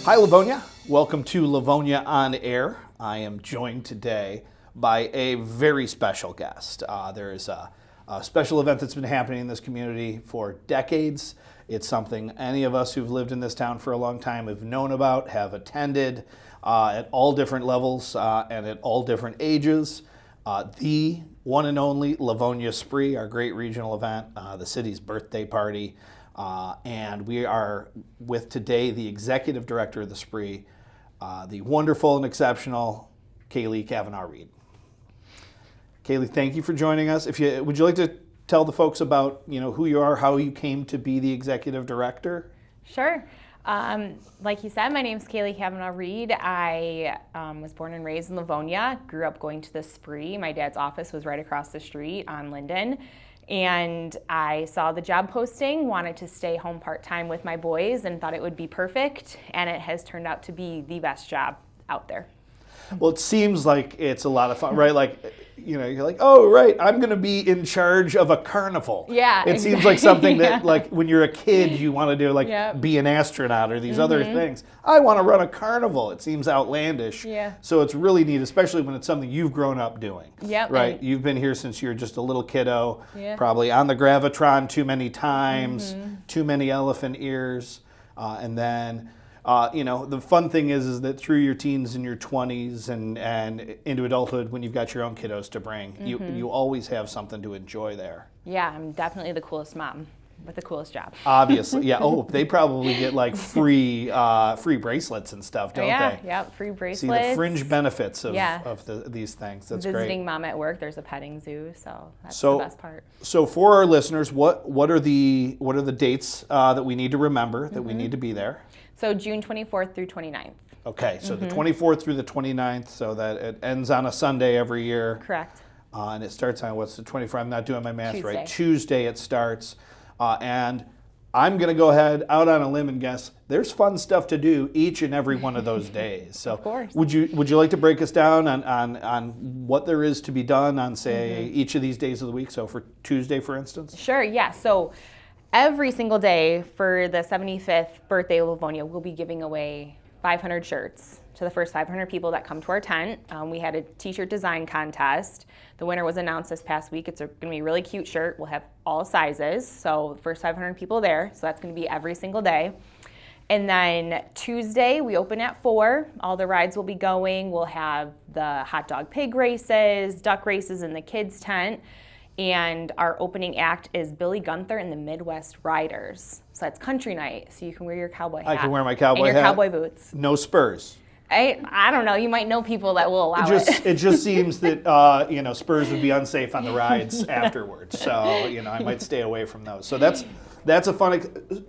Hi, Livonia. Welcome to Livonia On Air. I am joined today by a very special guest. There's a special event that's been happening in this community for decades. It's something any of us who've lived in this town for a long time have known about, have attended at all different levels and at all different ages. The one and only Livonia Spree, our great regional event, the city's birthday party. And we are with today the executive director of the Spree, the wonderful and exceptional Kaylee Kavanaugh-Reed. Kaylee, thank you for joining us. Would you like to tell the folks about who you are, how you came to be the executive director? Sure. Like you said, my name is Kaylee Kavanaugh-Reed. I was born and raised in Livonia, grew up going to the Spree. My dad's office was right across the street on Linden. And I saw the job posting, wanted to stay home part-time with my boys, and thought it would be perfect. And it has turned out to be the best job out there. Well, it seems like it's a lot of fun, right? Like, you're like, oh, right, I'm going to be in charge of a carnival. Yeah, It seems like something that, like, when you're a kid, you want to do, like, Yep. be an astronaut or these other things. I want to run a carnival. It seems outlandish. Yeah. So it's really neat, especially when it's something you've grown up doing. Yep. Right? You've been here since you were just a little kiddo, Yeah. probably on the Gravitron too many times, too many elephant ears, and then... the fun thing is that through your teens and your 20s and into adulthood, when you've got your own kiddos to bring, you always have something to enjoy there. Yeah, I'm definitely the coolest mom with the coolest job. Obviously, yeah. Oh, they probably get like free bracelets and stuff, don't they? Yeah, free bracelets. See the fringe benefits of these things. That's Visiting great. mom at work, there's a petting zoo, so that's the best part. So for our listeners, what are the dates that we need to remember that we need to be there? So June 24th through 29th. Okay, so the 24th through the 29th, so that it ends on a Sunday every year. Correct. And it starts on, what's the 24th? I'm not doing my math Tuesday. right. Tuesday it starts. And I'm going to go ahead out on a limb and guess there's fun stuff to do each and every one of those days. So Of course. Would you like to break us down on what there is to be done on, say, each of these days of the week? So for Tuesday, for instance? Sure, yeah. So every single day for the 75th birthday of Livonia, we'll be giving away 500 shirts to the first 500 people that come to our tent. We had a t-shirt design contest. The winner was announced this past week. It's going to be a really cute shirt. We'll have all sizes. So the first 500 people there. So that's going to be every single day. And then Tuesday, we open at 4. All the rides will be going. We'll have the hot dog pig races, duck races in the kids' tent. And our opening act is Billy Gunther and the Midwest Riders. So that's country night. So you can wear your cowboy hat. I can wear my cowboy and your hat. cowboy boots. No spurs. I don't know. You might know people that will allow it. It just seems that spurs would be unsafe on the rides afterwards. So I might stay away from those. So that's a fun,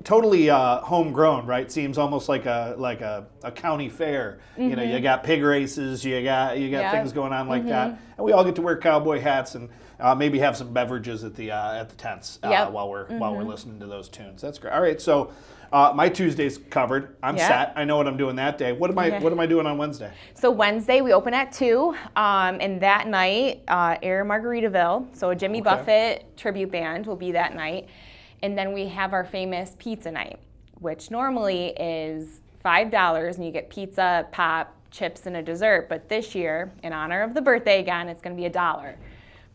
totally homegrown, right? Seems almost like a county fair. You got pig races, you got things going on like that, and we all get to wear cowboy hats and maybe have some beverages at the tents while we're listening to those tunes. That's great. All right, so. My Tuesday's covered. I'm set. I know what I'm doing that day. What am I doing on Wednesday? So Wednesday we open at 2, and that night Air Margaritaville. So a Jimmy Buffett tribute band will be that night, and then we have our famous pizza night, which normally is $5, and you get pizza, pop, chips, and a dessert. But this year, in honor of the birthday again, it's going to be $1.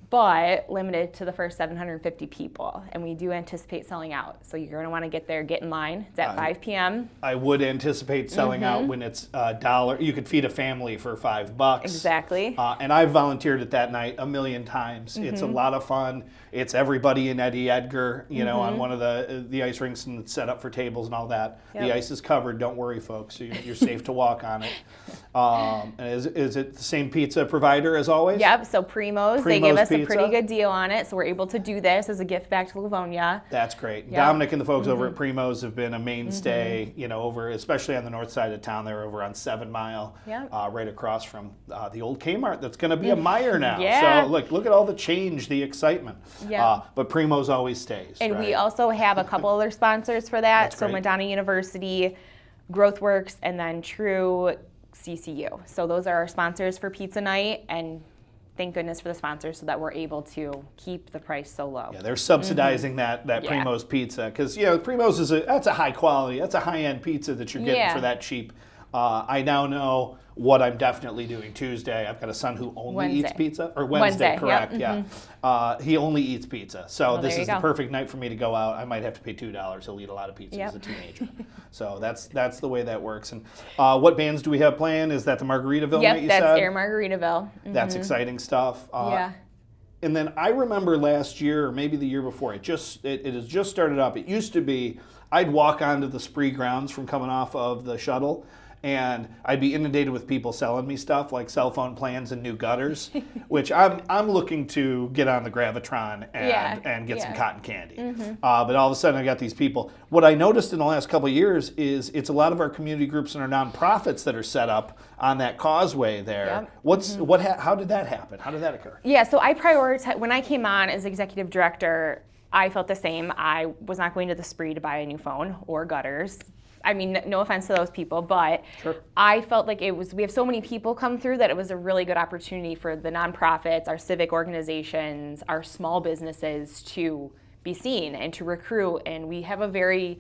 But limited to the first 750 people, and we do anticipate selling out. So you're going to want to get there, get in line. It's at 5 p.m. I would anticipate selling out when it's $1. You could feed a family for $5. Exactly. And I've volunteered at that night a million times. It's a lot of fun. It's everybody in Eddie Edgar, on one of the ice rinks and it's set up for tables and all that. Yep. The ice is covered. Don't worry, folks. You're safe to walk on it. And is it the same pizza provider as always? Yep. So Primo's they give us Pizza. a pretty good deal on it, so we're able to do this as a gift back to Livonia. That's great. Yep. Dominic and the folks over at Primo's have been a mainstay, over, especially on the north side of town. They're over on 7 Mile, Yep. Right across from the old Kmart that's going to be a Meijer now. Yeah. So look at all the change, the excitement. Yep. But Primo's always stays. And right? we also have a couple other sponsors for that. That's So great. Madonna University, GrowthWorks, and then True CCU. So those are our sponsors for pizza night, and thank goodness for the sponsors so that we're able to keep the price so low. Yeah, they're subsidizing that Primo's pizza because Primo's that's a high quality, that's a high end pizza that you're getting for that cheap. I now know what I'm definitely doing Tuesday. I've got a son who only eats Wednesday. pizza, or Wednesday, correct? Yep. Yeah, he only eats pizza, so Well, this there you is the go. perfect night for me to go out. I might have to pay $2. He'll eat a lot of pizza as a teenager, so that's the way that works. And what bands do we have playing? Is that the Margaritaville night you that's said? Air Margaritaville. That's exciting stuff. Yeah. And then I remember last year, or maybe the year before, it has just started up. It used to be I'd walk onto the Spree grounds from coming off of the shuttle, and I'd be inundated with people selling me stuff like cell phone plans and new gutters, which I'm looking to get on the Gravitron and get some cotton candy. But all of a sudden I got these people. What I noticed in the last couple of years is it's a lot of our community groups and our nonprofits that are set up on that causeway there. Yep. How did that happen? How did that occur? Yeah, so I prioritize, when I came on as executive director, I felt the same. I was not going to the Spree to buy a new phone or gutters. I mean, no offense to those people, but Sure. I felt like we have so many people come through that it was a really good opportunity for the nonprofits, our civic organizations, our small businesses to be seen and to recruit. And we have a very,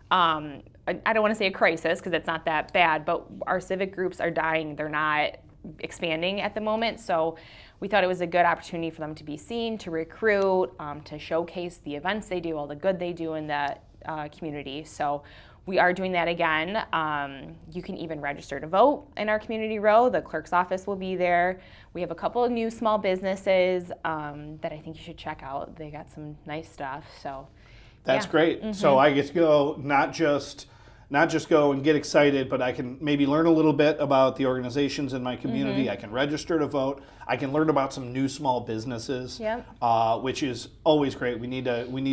I don't want to say a crisis because it's not that bad, but our civic groups are dying. They're not expanding at the moment. So we thought it was a good opportunity for them to be seen, to recruit, to showcase the events they do, all the good they do in the community. So we are doing that again. You can even register to vote in our community row. The clerk's office will be there. We have a couple of new small businesses that I think you should check out. They got some nice stuff. So that's great. So I get to go not just go and get excited, but I can maybe learn a little bit about the organizations in my community. I can register to vote. I can learn about some new small businesses, which is always great. We need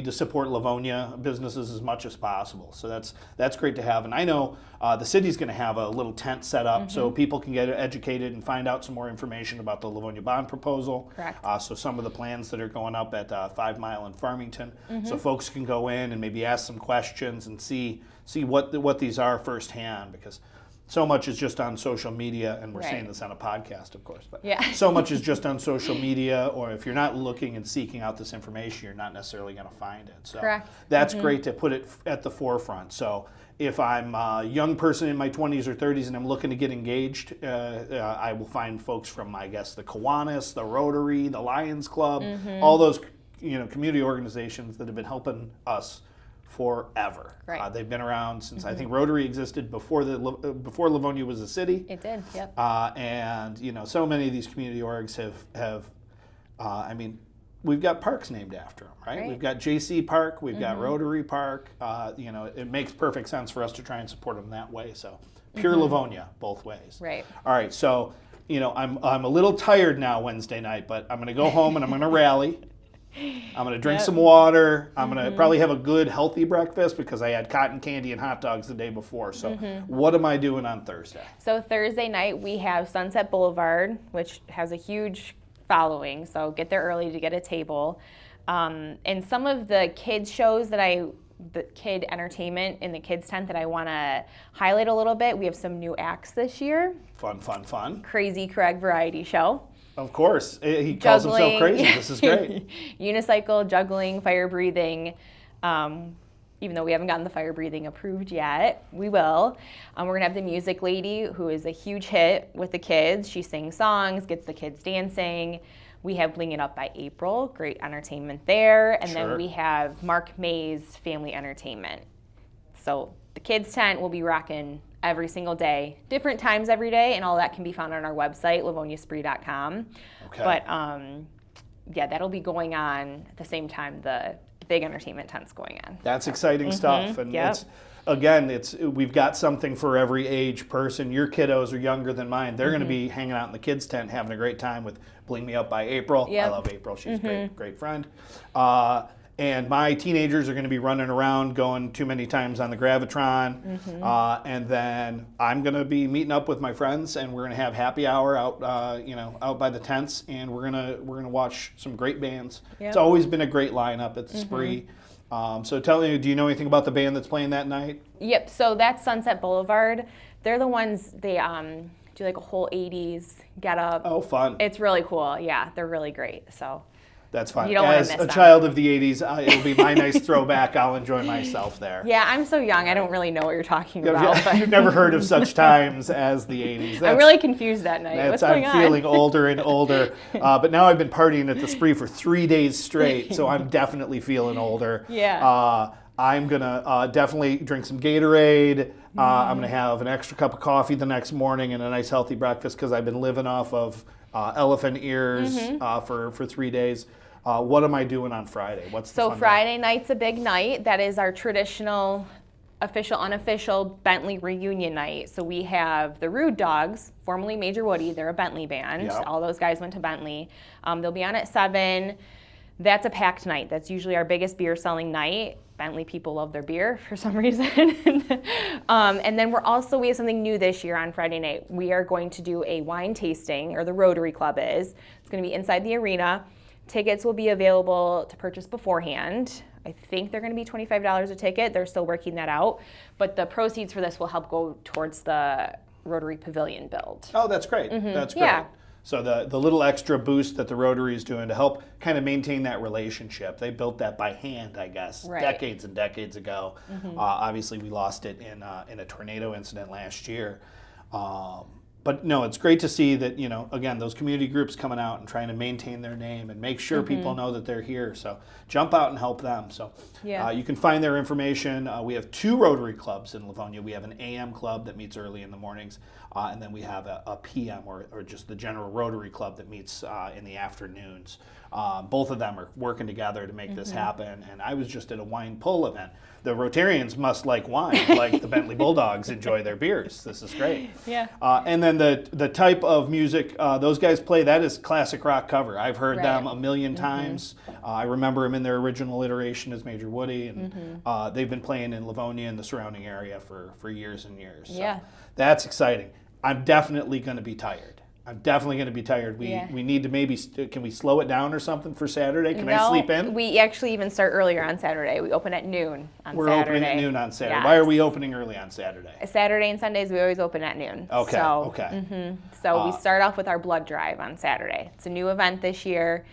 to support Livonia businesses as much as possible. So that's great to have. And I know the city's going to have a little tent set up so people can get educated and find out some more information about the Livonia bond proposal. Correct. So some of the plans that are going up at 5 Mile in Farmington, so folks can go in and maybe ask some questions and see what these are firsthand, because so much is just on social media, and we're saying this on a podcast, of course, but so much is just on social media, or if you're not looking and seeking out this information, you're not necessarily going to find it. So that's great to put it at the forefront. So if I'm a young person in my 20s or 30s and I'm looking to get engaged, I will find folks from, I guess, the Kiwanis, the Rotary, the Lions Club, all those community organizations that have been helping us forever. They've been around since I think Rotary existed before Livonia was a city. It did, yep. And so many of these community orgs have I mean, we've got parks named after them, right? We've got JC Park, we've got Rotary Park. It makes perfect sense for us to try and support them that way. So pure Livonia both ways. Right. All right. So I'm a little tired now Wednesday night, but I'm going to go home and I'm going to rally. I'm going to drink some water. I'm going to probably have a good, healthy breakfast because I had cotton candy and hot dogs the day before. So what am I doing on Thursday? So Thursday night we have Sunset Boulevard, which has a huge following. So get there early to get a table. And some of the kids shows the kid entertainment in the kids tent that I want to highlight a little bit. We have some new acts this year. Fun. Crazy Craig Variety Show. Of course. He calls himself crazy. This is great. Unicycle, juggling, fire breathing. Even though we haven't gotten the fire breathing approved yet, we will. We're going to have the music lady, who is a huge hit with the kids. She sings songs, gets the kids dancing. We have Bling It Up by April, great entertainment there. And then we have Mark May's Family Entertainment. So the kids tent will be rocking every single day, different times every day, and all that can be found on our website, livoniaspree.com. But that'll be going on at the same time the big entertainment tent's going on. That's exciting stuff. And we've got something for every age person. Your kiddos are younger than mine. They're going to be hanging out in the kids tent having a great time with Bling Me Up by April. I love April. She's a great friend. And my teenagers are going to be running around going too many times on the Gravitron. And then I'm going to be meeting up with my friends, and we're going to have happy hour out by the tents, and we're going to watch some great bands. It's always been a great lineup at the Spree. So tell me, do you know anything about the band that's playing that night? Yep. So that's Sunset Boulevard. They're the ones, they do like a whole 80s get up. Oh, fun. It's really cool. Yeah, they're really great. So That's fine. You don't want to As miss a them. child of the 80s, it'll be my nice throwback. I'll enjoy myself there. Yeah, I'm so young. I don't really know what you're talking about. But You've never heard of such times as the 80s. I'm really confused that night. What's going on? I'm feeling older and older. But now I've been partying at the Spree for 3 days straight, so I'm definitely feeling older. Yeah. I'm going to definitely drink some Gatorade. I'm going to have an extra cup of coffee the next morning and a nice healthy breakfast because I've been living off of elephant ears for 3 days. What am I doing on Friday? What's the fun Friday night's a big night. That is our traditional official, unofficial Bentley reunion night. So we have the Rude Dogs, formerly Major Woody. They're a Bentley band. Yep. All those guys went to Bentley. They'll be on at 7. That's a packed night. That's usually our biggest beer selling night. Bentley people love their beer for some reason. And then we have something new this year on Friday night. We are going to do a wine tasting, or the Rotary Club is. It's going to be inside the arena. Tickets will be available to purchase beforehand. I think they're going to be $25 a ticket. They're still working that out. But the proceeds for this will help go towards the Rotary Pavilion build. Oh, that's great. That's great. Yeah. So the little extra boost that the Rotary is doing to help kind of maintain that relationship. They built that by hand, I guess, Right. decades and decades ago. Obviously, we lost it in a tornado incident last year. But no, it's great to see that, again, those community groups coming out and trying to maintain their name and make sure people know that they're here. So jump out and help them. So you can find their information. We have 2 Rotary clubs in Livonia. We have an AM club that meets early in the mornings, and then we have a PM or just the general Rotary club that meets in the afternoons. Both of them are working together to make this happen. And I was just at a wine pull event. The Rotarians must like wine, like the Bentley Bulldogs enjoy their beers. This is great. Yeah. And then the type of music those guys play, that is classic rock cover. I've heard them a million times. I remember them in their original iteration as Major Woody, and they've been playing in Livonia and the surrounding area for years and years. So that's exciting. I'm definitely going to be tired. We need to maybe, can we slow it down or something for Saturday? Can I sleep in? We actually even start earlier on Saturday. We open at noon on Saturday. We're opening at noon on Saturday. Yes. Why are we opening early on Saturday? Saturday and Sundays, we always open at noon. Okay, So we start off with our blood drive on Saturday. It's a new event this year,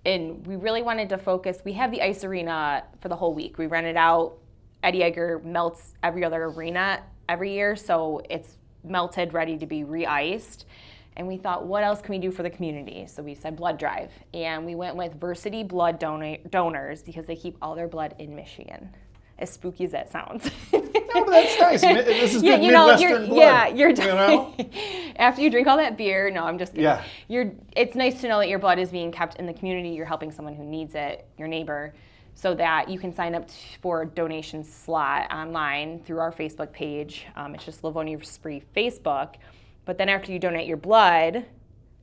and we really wanted to focus. We have the ice arena for the whole week. We rent it out. Eddie Egger melts every other arena every year, so it's melted, ready to be re-iced. And we thought, what else can we do for the community? So we said blood drive. And we went with Versity Blood Donors because they keep all their blood in Michigan. As spooky as that sounds. No, but that's nice. This is good Midwestern blood. Yeah, you're after you drink all that beer, no, I'm just kidding. Yeah. It's nice to know that your blood is being kept in the community. You're helping someone who needs it, your neighbor, so that you can sign up for a donation slot online through our Facebook page. It's just Livonia Spree Facebook. But then after you donate your blood,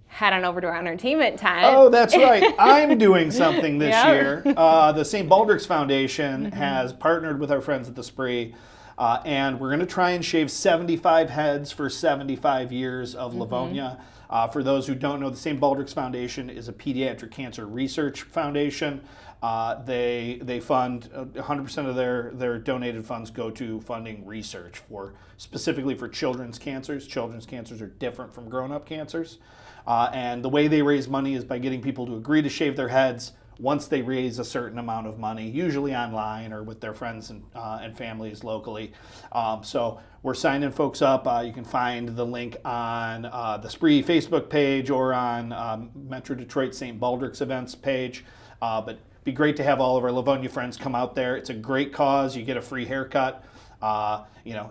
head on over to our entertainment tent. Oh, that's right. I'm doing something this year. The St. Baldrick's Foundation has partnered with our friends at the Spree, and we're going to try and shave 75 heads for 75 years of Livonia. For those who don't know, the St. Baldrick's Foundation is a pediatric cancer research foundation. They fund 100% of their donated funds go to funding research specifically for children's cancers. Children's cancers are different from grown-up cancers. And the way they raise money is by getting people to agree to shave their heads once they raise a certain amount of money, usually online or with their friends and families locally. So we're signing folks up. You can find the link on the Spree Facebook page or on Metro Detroit St. Baldrick's events page. But be great to have all of our Livonia friends come out there. It's a great cause. You get a free haircut.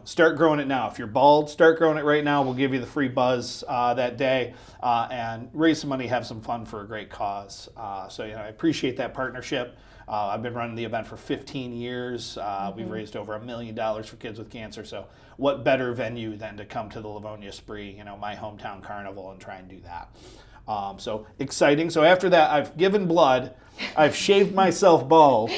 Start growing it now. If you're bald, start growing it right now. We'll give you the free buzz that day and raise some money, have some fun for a great cause. So I appreciate that partnership. I've been running the event for 15 years. We've raised over $1 million for kids with cancer. So what better venue than to come to the Livonia Spree, my hometown carnival, and try and do that. So exciting. So after that, I've given blood. I've shaved myself bald.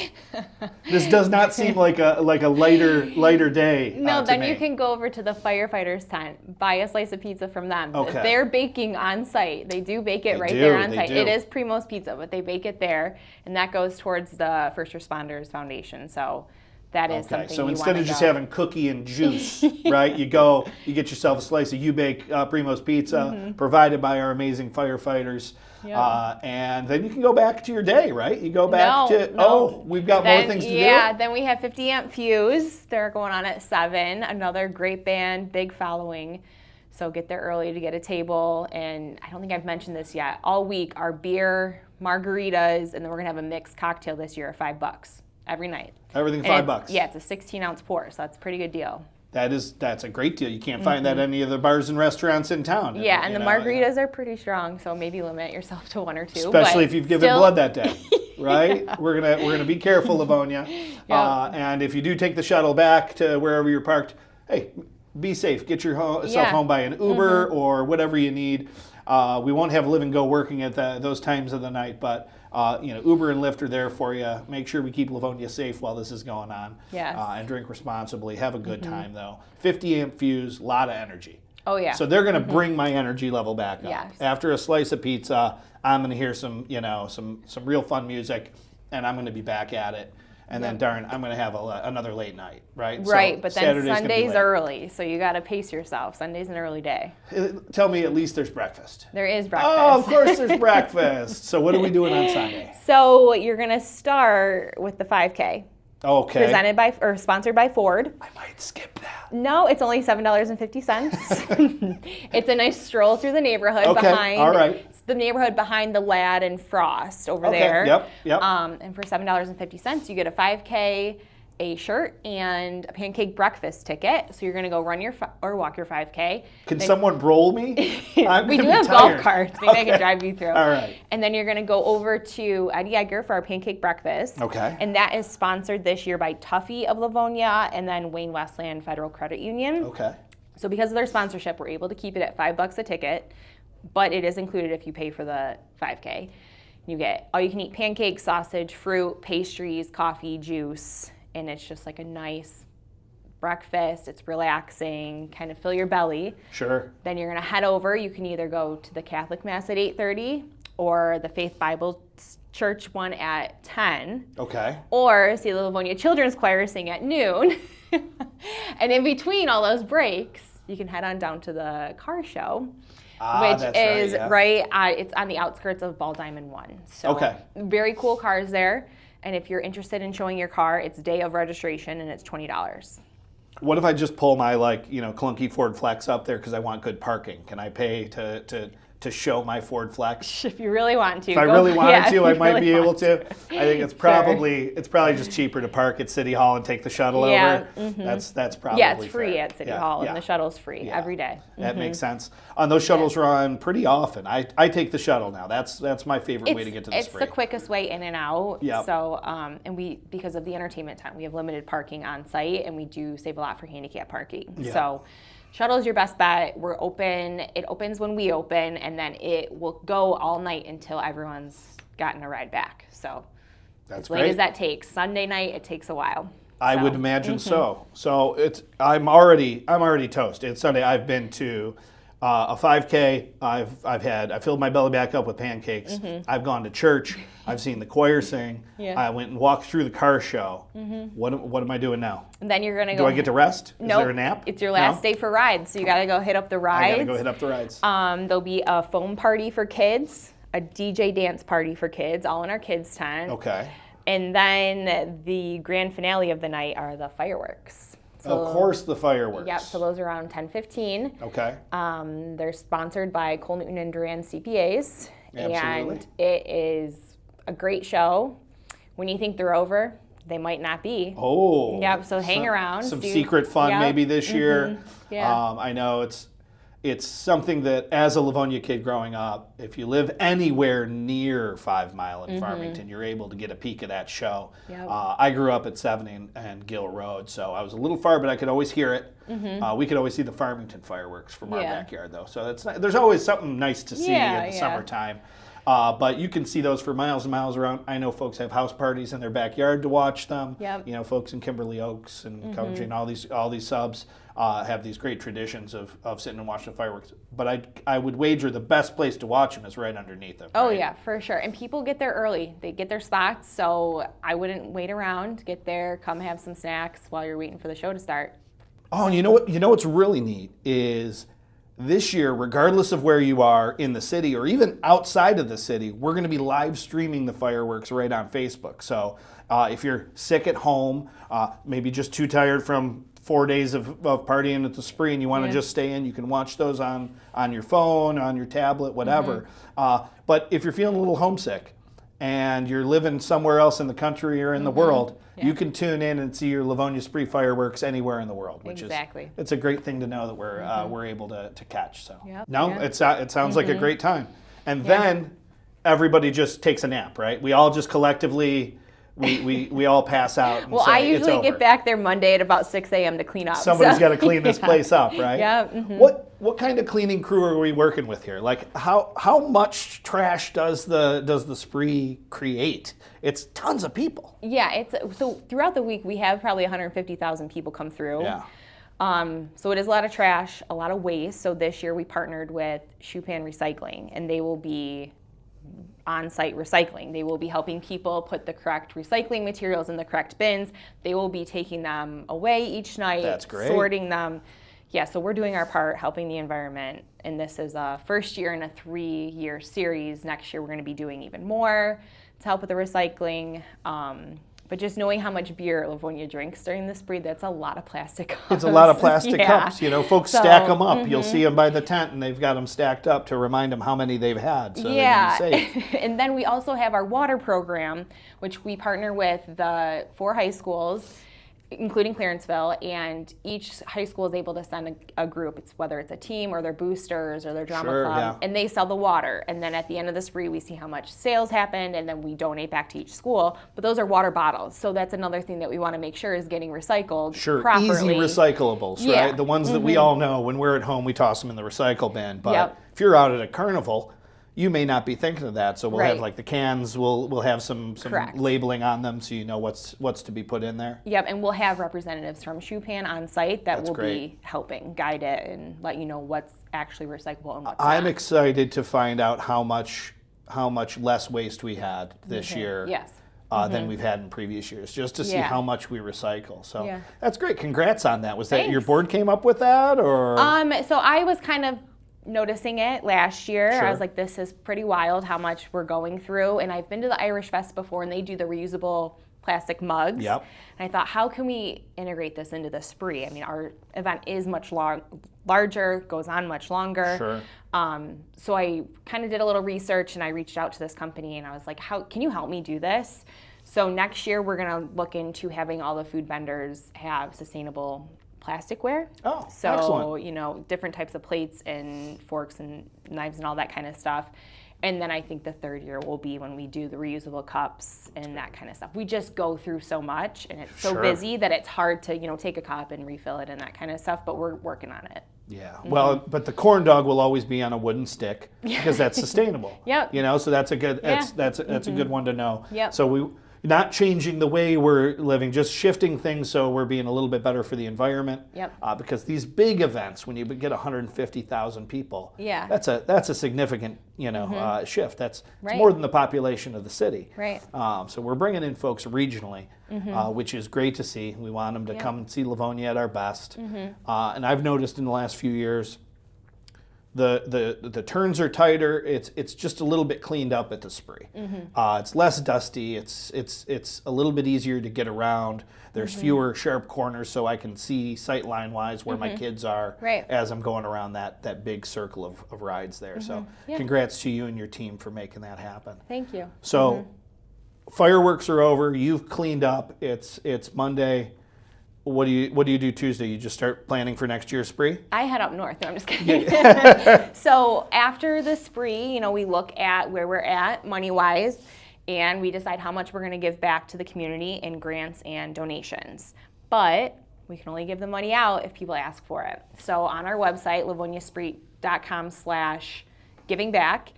This does not seem like a lighter day. No, then to you me. can go over to the firefighters tent, buy a slice of pizza from them. Okay. They're baking on site. They do bake it there on site. It is Primo's Pizza, but they bake it there, and that goes towards the First Responders Foundation. So that is something So you instead wanna of just go. having cookie and juice, right? You get yourself a slice of You Bake Primo's Pizza, provided by our amazing firefighters. Yep. And then you can go back to your day, right? You go back No. We've got more things to do? Yeah, then we have 50 Amp Fuse. They're going on at 7. Another great band, big following. So get there early to get a table. And I don't think I've mentioned this yet. All week, our beer, margaritas, and then we're going to have a mixed cocktail this year at $5 every night. Everything And $5. Yeah, it's a 16-ounce pour, so that's a pretty good deal. That's a great deal. You can't find that at any of the bars and restaurants in town. Yeah, and the margaritas are pretty strong, so maybe limit yourself to 1 or 2. Especially if you've given blood that day, right? We're gonna be careful, Livonia. Yeah. And if you do take the shuttle back to wherever you're parked, hey, be safe. Get yourself home by an Uber or whatever you need. We won't have Live and Go working at those times of the night, but Uber and Lyft are there for you. Make sure we keep Livonia safe while this is going on. Yes. And drink responsibly. Have a good time, though. 50 amp fuse, a lot of energy. Oh, yeah. So they're going to bring my energy level back up. Yes. After a slice of pizza, I'm going to hear some real fun music, and I'm going to be back at it. And then, darn, I'm going to have another late night, right? Right, So but then Saturday's gonna be Sunday's late. early, so you got to pace yourself. Sunday's an early day. Tell me at least there's breakfast. There is breakfast. Oh, of course there's breakfast. So what are we doing on Sunday? So you're going to start with the 5K. Okay. Presented by or sponsored by Ford. I might skip that. No, it's only $7.50. It's a nice stroll through the neighborhood Okay, behind. all right. It's the neighborhood behind the Lad and Frost over Okay, there. yep. And for $7.50, you get a 5K, a shirt, and a pancake breakfast ticket. So you're going to go run or walk your 5K. Can someone roll me? I'm We gonna do be have tired. golf carts. Maybe I can drive you through. All right. And then you're going to go over to Eddie Egger for our pancake breakfast. Okay. And that is sponsored this year by Tuffy of Livonia and then Wayne Westland Federal Credit Union. Okay. So because of their sponsorship, we're able to keep it at $5 a ticket, but it is included if you pay for the 5K. You get all you can eat pancakes, sausage, fruit, pastries, coffee, juice, and it's just like a nice breakfast. It's relaxing, kind of fill your belly. Sure. Then you're going to head over. You can either go to the Catholic Mass at 8:30 or the Faith Bible Church one at 10. Okay. Or see the Livonia Children's Choir sing at noon. And in between all those breaks, you can head on down to the car show, which that's is right. it's on the outskirts of Ball Diamond 1. So Okay. very cool cars there. And if you're interested in showing your car, it's day of registration and it's $20. What if I just pull my clunky Ford Flex up there because I want good parking? Can I pay to show my Ford Flex? If you really want to. If I really wanted to, I if you might really be able want to. I think it's probably just cheaper to park at City Hall and take the shuttle over. That's probably Yeah, it's free fair. at City Hall, and the shuttle's free Yeah. every day. That makes sense. And those shuttles run pretty often. I take the shuttle now. That's my favorite way to get to the It's spring. the quickest way in and out. Yep. So, and we, because of the entertainment tent, we have limited parking on site, and we do save a lot for handicap parking. Yeah. So, shuttle is your best bet. We're open. It opens when we open, and then it will go all night until everyone's gotten a ride back. So, That's as late great. as that takes, Sunday night it takes a while. I would imagine so. So I'm already toast. It's Sunday. I've been to a 5K. I filled my belly back up with pancakes. I've gone to church. I've seen the choir sing. Yeah. I went and walked through the car show. What am I doing now? And then you're gonna Do go. I get to rest? Is Nope. there a nap? It's your last day for rides, so you gotta go hit up the rides. I gotta go hit up the rides. There'll be a foam party for kids, a DJ dance party for kids, all in our kids' tent. Okay. And then the grand finale of the night are the fireworks. Of course, the fireworks. Yep, so those are around 10:15. Okay. They're sponsored by Cole Newton and Duran CPAs. Absolutely. And it is a great show. When you think they're over, they might not be. Oh. Yep, so hang around. Some secret fun Yep. maybe this year. Yeah. I know it's something that as a Livonia kid growing up, if you live anywhere near 5 Mile in Farmington, you're able to get a peek of that show. Yep. I grew up at 7 and Gill Road, so I was a little far, but I could always hear it. We could always see the Farmington fireworks from our Yeah. backyard, though. So there's always something nice to see Yeah, in the yeah. summertime. But you can see those for miles and miles around. I know folks have house parties in their backyard to watch them. Yep. Folks in Kimberly Oaks and Coventry and all these subs. have these great traditions of sitting and watching the fireworks. But I would wager the best place to watch them is right underneath them. Oh right? yeah, for sure. And people get there early. They get their spots, so I wouldn't wait around. Get there, come have some snacks while you're waiting for the show to start. Oh, and you know what? You know what's really neat is this year, regardless of where you are in the city or even outside of the city, we're going to be live streaming the fireworks right on Facebook. So if you're sick at home, maybe just too tired from 4 days of partying at the spree and you want to just stay in, you can watch those on your phone, on your tablet, whatever. But if you're feeling a little homesick and you're living somewhere else in the country or in the world, you can tune in and see your Livonia Spree fireworks anywhere in the world, which is it's a great thing to know that we're able to catch. So it sounds like a great time. And then everybody just takes a nap, right? We all just collectively we all pass out. And well, say, I usually it's over. get back there Monday at about 6 a.m. to clean up. Somebody's got to clean this place up, right? Yeah. What kind of cleaning crew are we working with here? Like how much trash does the spree create? It's tons of people. Yeah, so throughout the week we have probably 150,000 people come through. Yeah. So it is a lot of trash, a lot of waste. So this year we partnered with Shoepan Recycling, and they will be on-site recycling. They will be helping people put the correct recycling materials in the correct bins. They will be taking them away each night, That's great. Sorting them. Yeah, so we're doing our part, helping the environment. And this is a first year in a 3-year series. Next year we're going to be doing even more to help with the recycling. But just knowing how much beer Livonia drinks during the spree, that's a lot of plastic cups. It's a lot of plastic cups. You know, folks stack them up. You'll see them by the tent, and they've got them stacked up to remind them how many they've had. So they can be safe. And then we also have our water program, which we partner with the 4 high schools, including Clarenceville, and each high school is able to send a group. It's whether it's a team or their boosters or their drama club, and they sell the water. And then at the end of the spree, we see how much sales happened, and then we donate back to each school. But those are water bottles, so that's another thing that we want to make sure is getting recycled properly. Easy recyclables, right? The ones that we all know when we're at home, we toss them in the recycle bin. But if you're out at a carnival, you may not be thinking of that, so we'll have like the cans. We'll have some labeling on them, so you know what's to be put in there. Yep, and we'll have representatives from Shoepan on site that will be helping guide it and let you know what's actually recyclable and what's not. I'm excited to find out how much less waste we had this year. Than we've had in previous years, just to see how much we recycle. So that's great. Congrats on that. Was that your board came up with that, or? So I was kind of noticing it last year. I was like, this is pretty wild how much we're going through. And I've been to the Irish Fest before, and they do the reusable plastic mugs. And I thought, how can we integrate this into the spree? I mean, our event is much larger, goes on much longer. So I kind of did a little research, and I reached out to this company, and I was like, how can you help me do this? So next year we're going to look into having all the food vendors have sustainable plasticware. So excellent. You know, different types of plates and forks and knives and all that kind of stuff. And then I think the 3rd year will be when we do the reusable cups and that kind of stuff. We just go through so much, and it's so busy that it's hard to, you know, take a cup and refill it and that kind of stuff, but we're working on it. Yeah. Well, but the corn dog will always be on a wooden stick because that's sustainable. You know, so that's a good that's a good one to know. So we not changing the way we're living, just shifting things so we're being a little bit better for the environment. Because these big events, when you get 150,000 people, that's a significant shift. It's more than the population of the city. So we're bringing in folks regionally, which is great to see. We want them to come and see Livonia at our best. And I've noticed in the last few years, the turns are tighter. It's just a little bit cleaned up at the spree. It's less dusty. It's a little bit easier to get around. There's fewer sharp corners, so I can see sight line wise where my kids are as I'm going around that big circle of rides there. So congrats to you and your team for making that happen. Thank you. So fireworks are over. You've cleaned up. It's Monday. What do you do Tuesday? You just start planning for next year's spree? I head up north. No, I'm just kidding. So after the spree, you know, we look at where we're at money-wise, and we decide how much we're going to give back to the community in grants and donations. But we can only give the money out if people ask for it. So on our website, livoniaspree.com/giving back,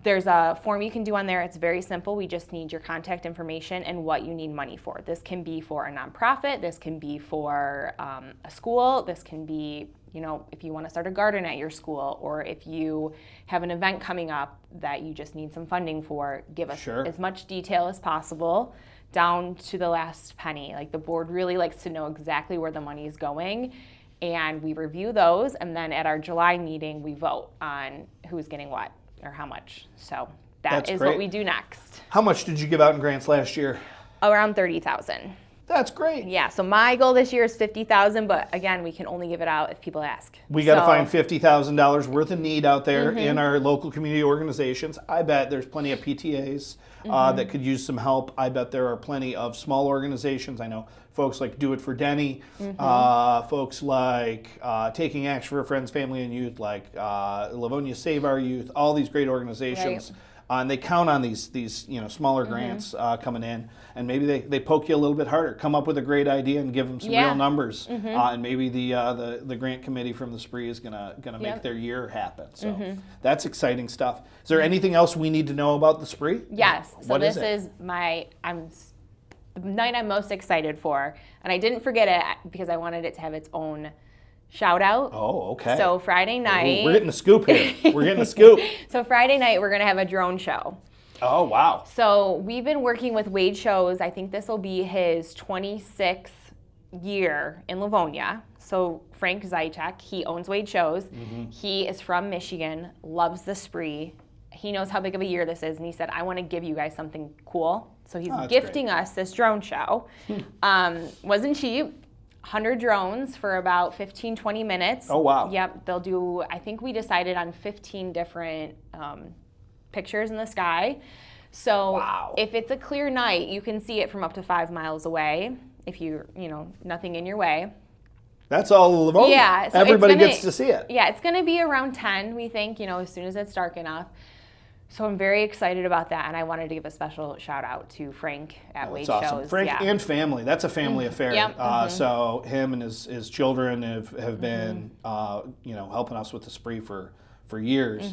There's a form you can do on there. It's very simple. We just need your contact information and what you need money for. This can be for a nonprofit. This can be for a school. This can be, if you want to start a garden at your school, or if you have an event coming up that you just need some funding for, give us as much detail as possible, down to the last penny. Like, the board really likes to know exactly where the money is going, and we review those, and then at our July meeting, we vote on who's getting what or how much. So that's great. What we do next. How much did you give out in grants last year? Around $30,000. That's great. Yeah, so my goal this year is $50,000, but again, we can only give it out if people ask. We got to find $50,000 worth of need out there in our local community organizations. I bet there's plenty of PTAs that could use some help. I bet there are plenty of small organizations. I know folks like Do It for Denny, folks like Taking Action for Friends, Family, and Youth, like Livonia Save Our Youth, all these great organizations. Right. And they count on these smaller grants coming in, and maybe they poke you a little bit harder, come up with a great idea and give them some real numbers, and maybe the grant committee from the spree is gonna make their year happen. So that's exciting stuff. Is there anything else we need to know about the spree? Yes. So what this is the night I'm most excited for, and I didn't forget it because I wanted it to have its own shout out. Oh, okay. So Friday night. Ooh, we're getting a scoop here. We're getting a scoop. So Friday night, we're going to have a drone show. Oh, wow. So we've been working with Wade Shows. I think this will be his 26th year in Livonia. So Frank Zychek, he owns Wade Shows. He is from Michigan, loves the spree. He knows how big of a year this is, and he said, I want to give you guys something cool. So he's gifting us this drone show. Wasn't cheap. 100 drones for about 15, 20 minutes. Oh, wow. Yep, they'll do, I think we decided on 15 different pictures in the sky. So if it's a clear night, you can see it from up to 5 miles away if you're, nothing in your way. That's all Livonia. Yeah. So everybody gets to see it. Yeah, it's going to be around 10, we think, as soon as it's dark enough. So I'm very excited about that, and I wanted to give a special shout out to Frank at Wade That's awesome. Shows. Frank and family. That's a family affair. Yep. So him and his children have been helping us with the spree for years.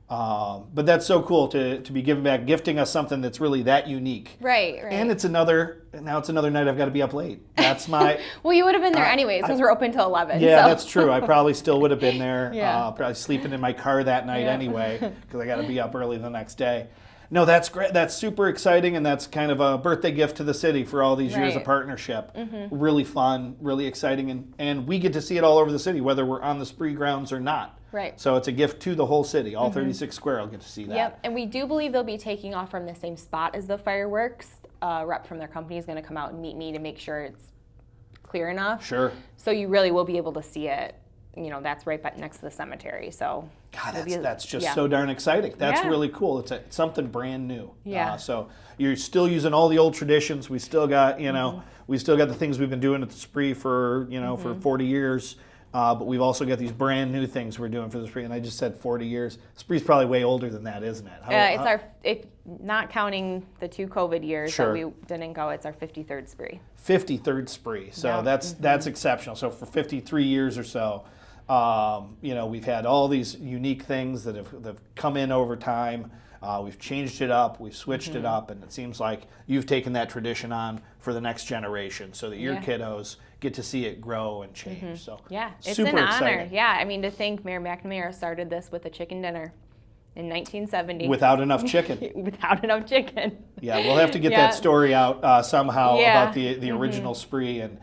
But that's so cool to be giving back, gifting us something that's really that unique. Right. And it's another night I've got to be up late. That's my... Well, you would have been there anyways because we're open till 11. Yeah, so. That's true. I probably still would have been there. Yeah. Probably sleeping in my car that night anyway because I got to be up early the next day. No, that's great. That's super exciting, and that's kind of a birthday gift to the city for all these years of partnership. Really fun, really exciting, and we get to see it all over the city, whether we're on the spree grounds or not. Right. So it's a gift to the whole city. All 36 square will get to see that. Yep, and we do believe they'll be taking off from the same spot as the fireworks. A rep from their company is going to come out and meet me to make sure it's clear enough. Sure. So you really will be able to see it. That's right next to the cemetery. So God, that's just so darn exciting. That's really cool. It's something brand new. Yeah. So you're still using all the old traditions. We still got we still got the things we've been doing at the spree for for 40 years. But we've also got these brand new things we're doing for the spree. And I just said 40 years. Spree's probably way older than that, isn't it? If not counting the 2 COVID years that we didn't go, it's our 53rd spree. 53rd spree. So that's exceptional. So for 53 years or so, we've had all these unique things that have come in over time. We've changed it up, we've switched it up, and it seems like you've taken that tradition on for the next generation so that your kiddos get to see it grow and change. So it's super an honor. exciting. Yeah, I mean, to think Mayor McNamara started this with a chicken dinner in 1970. Without enough chicken. Without enough chicken. Yeah, we'll have to get that story out somehow about the original spree, and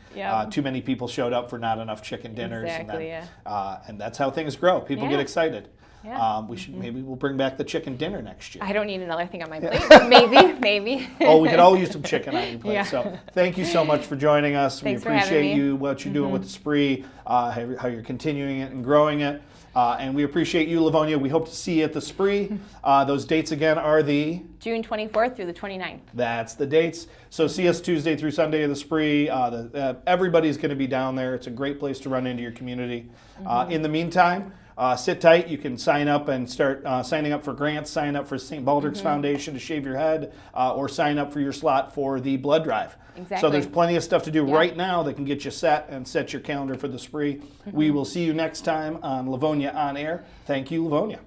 too many people showed up for not enough chicken dinners. Exactly, and that's how things grow. People get excited. Yeah. Maybe we'll bring back the chicken dinner next year. I don't need another thing on my plate. Maybe. Oh, we could all use some chicken on your plate. Yeah. So thank you so much for joining us. Thanks we appreciate what you're doing with the spree, how you're continuing it and growing it. And we appreciate you, Livonia. We hope to see you at the spree. Those dates again are the June 24th through the 29th. That's the dates. So see us Tuesday through Sunday of the spree. Everybody's going to be down there. It's a great place to run into your community. In the meantime, sit tight. You can sign up and start signing up for grants, sign up for St. Baldrick's Foundation to shave your head, or sign up for your slot for the blood drive. Exactly. So there's plenty of stuff to do right now that can get you set and set your calendar for the spree. We will see you next time on Livonia On Air. Thank you, Livonia.